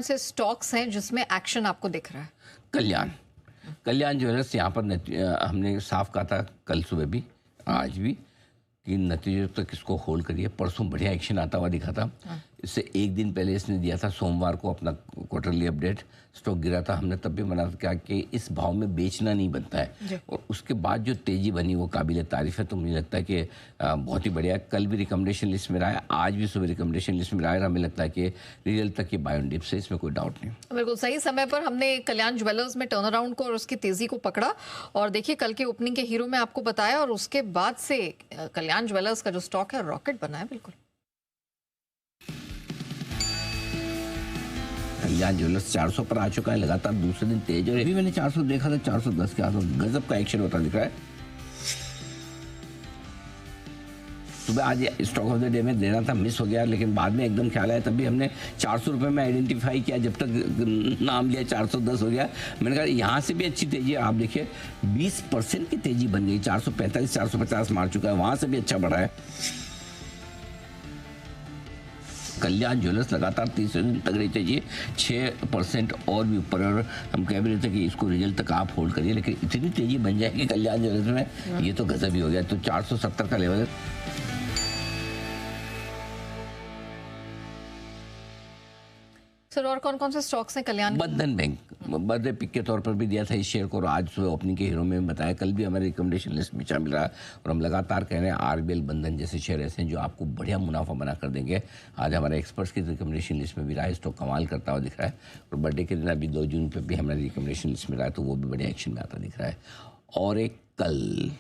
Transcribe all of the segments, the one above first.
से स्टॉक्स हैं जिसमें एक्शन आपको दिख रहा है? कल्याण ज्वेलर्स यहाँ पर हमने साफ कहा था कल सुबह भी, आज भी, कि नतीजे तक इसको होल्ड करिए। परसों बढ़िया एक्शन आता हुआ दिखा था। इससे एक दिन पहले इसने दिया था सोमवार को अपना क्वार्टरली अपडेट, स्टॉक गिरा था। हमने तब भी मना किया कि इस भाव में बेचना नहीं बनता है, और उसके बाद जो तेजी बनी वो काबिल तारीफ है। तो मुझे लगता है कि बहुत ही बढ़िया। कल भी रिकमेंडेशन लिस्ट में रहा है, आज भी सुबह रिकमेंडेशन लिस्ट में रहा है। हमें लगता है कि रिजल्ट तक ये बाय ऑन डिप से, इसमें कोई डाउट नहीं। बिल्कुल सही समय पर हमने कल्याण ज्वेलर्स में टर्न अराउंड को और उसकी तेजी को पकड़ा, और देखिए कल के ओपनिंग के हीरो में आपको बताया, और उसके बाद से कल्याण ज्वेलर्स का जो स्टॉक है रॉकेट बना है। बिल्कुल कल्याण ज्वेलर्स 400 पर आ चुका है, लगातार दूसरे दिन तेज, और अभी मैंने 400 देखा था, 410 के आसपास गजब का एक्शन होता दिख रहा है। सुबह आज स्टॉक ऑफ द डे में देना था, मिस हो गया, लेकिन बाद में एकदम ख्याल आया, तभी हमने 400 रुपये में आइडेंटिफाई किया। जब तक नाम लिया 410 हो गया। मैंने कहा यहाँ से भी अच्छी तेजी है। आप देखिए 20% की तेजी बन गई, 445 450 मार चुका है, वहां से भी अच्छा बढ़ा है। कल्याण ज्वेलर्स लगातार तीसरे दिन तगड़ी तेजी, 6% और भी ऊपर, और हम कह भी रहे थे कि इसको रिजल्ट तक आप होल्ड करिए, लेकिन इतनी तेजी बन जाएगी कल्याण ज्वेलर्स में, ये तो गजब ही हो गया। तो 470 का लेवल है। सर और कौन कौन से स्टॉक्स हैं कल्याण? बंधन बैंक बर्थडे पिक के तौर पर भी दिया था इस शेयर को, और आज सुबह ओपनिंग के हीरो में बताया। कल भी हमारे रिकमेंडेशन लिस्ट में शामिल रहा, और हम लगातार कह रहे हैं आरबीएल बंधन जैसे शेयर ऐसे हैं जो आपको बढ़िया मुनाफा बना कर देंगे। आज हमारे एक्सपर्ट्स की रिकमेंडेशन लिस्ट में भी रहा है, स्टॉक कमाल करता हुआ दिख रहा है, और बर्थडे के दिन अभी 2 जून पर भी हमारे रिकमेंडेशन लिस्ट में रहा है, तो वो भी बढ़िया एक्शन में आता दिख रहा है। और एक कल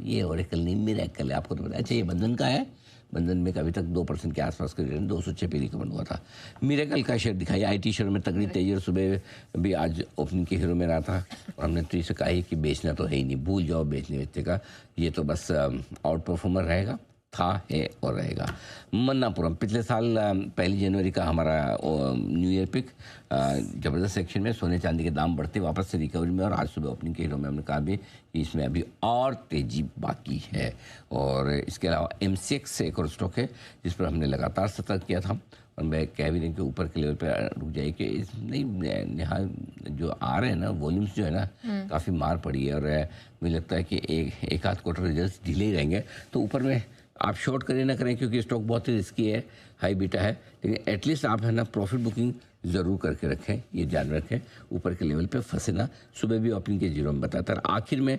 ये और एक कल नहीं, मिरेकल है, आपको तो पता है। अच्छा, ये बंधन का है। बंधन में अभी तक 2% के आसपास का रिटर्न 206 पे रिकमेंड हुआ था। मिरेकल का शेयर दिखाई, आईटी शेयर में तगड़ी तेजी, और सुबह भी आज ओपनिंग के हीरो में रहा था, और हमने तो इसे कहा ही कि बेचना तो है ही नहीं, भूल जाओ बेचने बेचने का, ये तो बस आउट परफॉर्मर रहेगा, था, है और रहेगा। मन्नापुरम पिछले साल 1 जनवरी का हमारा न्यू ईयर पिक, ज़बरदस्त सेक्शन में, सोने चांदी के दाम बढ़ते वापस से रिकवरी में, और आज सुबह ओपनिंग के हीरो में हमने कहा भी कि इसमें अभी और तेजी बाकी है। और इसके अलावा MCX एक और स्टॉक है जिस पर हमने लगातार सतर्क किया था, और मैं कह भी रही कि ऊपर के लेवल पर रुक जाए कि इस नहीं जो आ रहे हैं ना वॉल्यूम्स जो है ना, काफ़ी मार पड़ी है, और मुझे लगता है कि एक आध क्वार्टर रिजल्ट डिले ही रहेंगे। तो ऊपर में आप शॉर्ट करें ना करें, क्योंकि स्टॉक बहुत ही रिस्की है, हाई बीटा है, लेकिन एटलीस्ट आप है ना प्रॉफिट बुकिंग ज़रूर करके रखें, ये ध्यान रखें, ऊपर के लेवल पे फंसे ना। सुबह भी ओपनिंग के जीरो में बताता है। आखिर में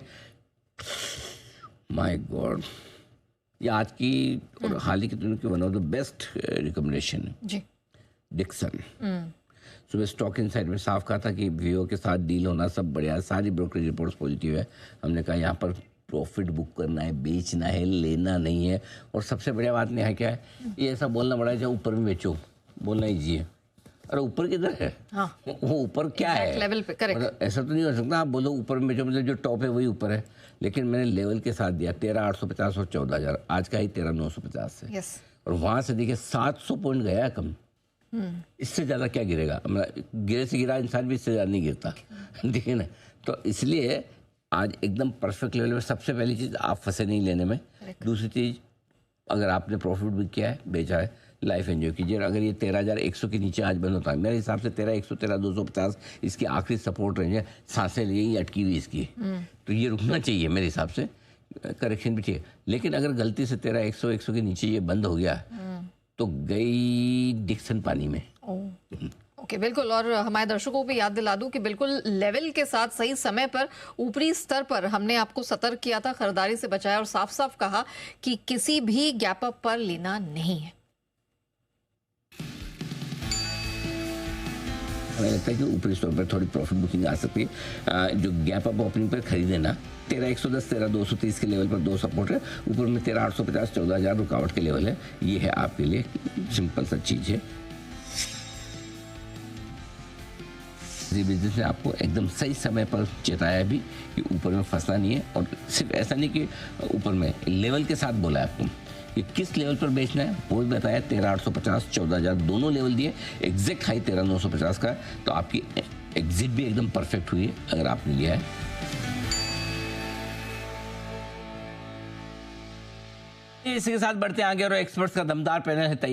माय गॉड, ये आज की और हाल ही के दिनों की one of the best recommendation है, डिक्सन। सुबह स्टॉक इनसाइड में साफ कहा था कि वीओ के साथ डील होना सब बढ़िया है, सारी ब्रोकरेज रिपोर्ट्स पॉजिटिव है। हमने कहा यहाँ पर प्रॉफिट बुक करना है, बेचना है, लेना नहीं है। और सबसे बढ़िया बात नहीं है क्या है, ये ऐसा बोलना बड़ा है ऊपर में बेचो, बोलना ईजिए। अरे ऊपर किधर है? हाँ। वो ऊपर क्या है लेवल पे, करेक्ट। मतलब ऐसा तो नहीं हो सकता आप बोलो ऊपर में बेचो, मतलब जो टॉप है वही ऊपर है। लेकिन मैंने लेवल के साथ दिया 13,850 और 14,000, आज का ही 13,950 से। यस। और वहां से देखिए 700 पॉइंट गया कम। इससे ज्यादा क्या गिरेगा? मतलब गिरे से गिरा इंसान भी इससे ज्यादा नहीं गिरता, देखिए ना। तो इसलिए आज एकदम परफेक्ट लेवल में। सबसे पहली चीज़, आप फंसे नहीं लेने में। दूसरी चीज़, अगर आपने प्रॉफिट भी किया है, बेचा है, लाइफ एंजॉय कीजिए। अगर ये 13,100 के नीचे आज बंद होता है, मेरे हिसाब से 13,100 13,250 इसकी आखिरी सपोर्ट रेंज है। सांसें यही अटकी हुई इसकी, तो ये रुकना चाहिए मेरे हिसाब से, करेक्शन भी चाहिए। लेकिन अगर गलती से 13,100 के नीचे ये बंद हो गया तो गई डिक्सन पानी में। ओके, बिल्कुल। और हमारे दर्शकों को भी याद दिला दूं कि बिल्कुल लेवल के साथ सही समय पर ऊपरी स्तर पर हमने आपको सतर्क किया था, खरीदारी से बचाया, और साफ साफ कहा कि किसी भी गैप अप पर लेना नहीं है। हमें लगता है कि ऊपरी स्तर पर थोड़ी प्रॉफिट बुकिंग आ सकती है। जो गैप अप ओपनिंग पर खरीदे ना, 13,110 13,230 के लेवल पर 2 सपोर्ट है, ऊपर में 13,850 14,000 रुकावट के लेवल है। ये है आपके लिए सिंपल सा चीज़ है। बिजनेस ने आपको एकदम सही समय पर चेताया भी कि ऊपर में फंसना नहीं है। और सिर्फ ऐसा नहीं कि ऊपर में, लेवल के साथ बोला है आपको कि किस लेवल पर बेचना है, वो भी बताया। 13,850 14,000 दोनों लेवल दिए, एग्जैक्ट हाई 13,950 का। तो आपकी एग्जिट भी एकदम परफेक्ट हुई है अगर आपने लिया है। इसी के साथ बढ़ते आगे, और एक्सपर्ट्स का दमदार पैनल है तैयार।